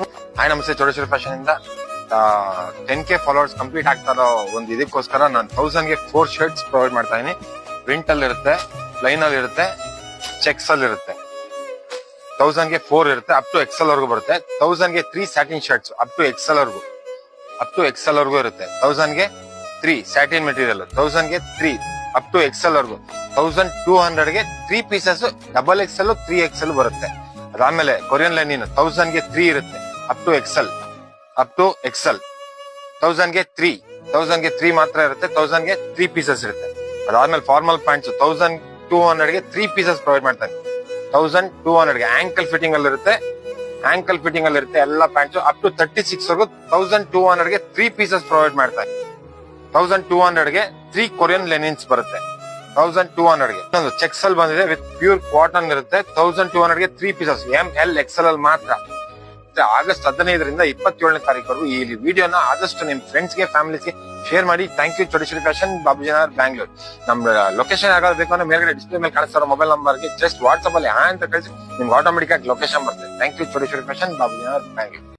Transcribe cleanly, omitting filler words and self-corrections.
Hi ನಮಸ್ತೆ, Chowdeshwari fashion ಇಂದ 10K followers complete ಆಗ್ತಾ ಇರೋ ಒಂದು ಇದಕ್ಕೋಸ್ಕರ ನಾನು 1000ಗೆ 4 ಶರ್ಟ್ಸ್ ಪ್ರೊವೈಡ್ ಮಾಡ್ತಾ ಇದೀನಿ. ಪ್ರಿಂಟ್ ಅಲ್ಲಿ ಇರುತ್ತೆ, ಪ್ಲೈನ್ ಅಲ್ಲಿ ಇರುತ್ತೆ, ಚೆಕ್ಸ್ ಅಲ್ಲಿ ಇರುತ್ತೆ. 1000ಗೆ 4 ಇರುತ್ತೆ, ಅಪ್ ಟು ಎಕ್ಸೆಲ್ ವರೆಗೂ ಬರುತ್ತೆ. 1000ಗೆ 3 satin shirts up to XL ವರೆಗೂ ಇರುತ್ತೆ. 1000ಗೆ 3 ಸ್ಯಾಟಿನ್ ಮೆಟೀರಿಯಲ್, 1000ಗೆ 3 ಅಪ್ ಟು ಎಕ್ಸೆಲ್ ವರೆಗೂ. 1200ಗೆ 3 ಪೀಸಸ್ ಡಬಲ್ ಎಕ್ಸೆಲ್ 3XL ಬರುತ್ತೆ. ಅದಾದ್ಮೇಲೆ ಕೊರಿಯನ್ ಲೆನಿನ್ 1000ಗೆ 3 ಇರುತ್ತೆ ಅಪ್ ಟು ಎಕ್ಸೆಲ್. 1000ಗೆ 3 ಮಾತ್ರ ಇರುತ್ತೆ. 1000ಗೆ 3 ಪೀಸಸ್ ಇರುತ್ತೆ. ಅದಾದ್ಮೇಲೆ ಫಾರ್ಮಲ್ ಪ್ಯಾಂಟ್ಸ್ 1200ಗೆ 3 ಪೀಸಸ್ ಪ್ರೊವೈಡ್ ಮಾಡ್ತಾರೆ. 1200ಗೆ ಆಂಕಲ್ ಫಿಟ್ಟಿಂಗ್ ಅಲ್ಲಿ ಇರುತ್ತೆ ಎಲ್ಲ ಪ್ಯಾಂಟ್ಸ್ ಅಪ್ ಟು 36 ವರೆಗೂ. 1200ಗೆ 3 ಪೀಸಸ್ ಪ್ರೊವೈಡ್ ಮಾಡ್ತಾರೆ. 1200ಗೆ 3 ಕೊರಿಯನ್ ಲೆನಿನ್ಸ್ ಬರುತ್ತೆ. 1200ಗೆ ಇನ್ನೊಂದು ಚೆಕ್ಸ್ ಅಲ್ಲಿ ಬಂದಿದೆ ವಿತ್ ಪ್ಯೂರ್ ಕಾಟನ್ ಇರುತ್ತೆ. 1200ಗೆ 3 ಪೀಸಸ್ ML XL ಅಲ್ಲಿ ಮಾತ್ರ. ಆಗಸ್ಟ್ 15ರಿಂದ 27ನೇ ತಾರೀಕುವರೆಗೂ ಈ ವಿಡಿಯೋನ ಆದಷ್ಟು ನಿಮ್ ಫ್ರೆಂಡ್ಸ್ಗೆ ಫ್ಯಾಮಿಲಿಸ್ಗೆ ಶೇರ್ ಮಾಡಿ. Thank you. Chowdeshwari fashion, Babujinagar, Bangalore. ನಮ್ಮ ಲೊಕೇಶನ್ ಯಾವ್ದು ಬೇಕು ಅಂದ್ರೆ ಮೇಲ್ಗಡೆ ಡಿಸ್ಪ್ಲೇ ಮೇಲೆ ಕಾಣಿಸ್ತಾರೋ ಮೊಬೈಲ್ ನಂಬರ್ಗೆ ಜಸ್ಟ್ ವಾಟ್ಸ್ಆಪ್ ಅಲ್ಲಿ ಅಂತ ಕಳಿಸಿ ನಿಮ್ಗೆ ಆಟೋಮೆಟಿಕ್ ಆಗಿ ಲೊಕೇಶನ್ ಬರ್ತದೆ. Thank you. Chowdeshwari fashion, Babujinagar, Bangalore.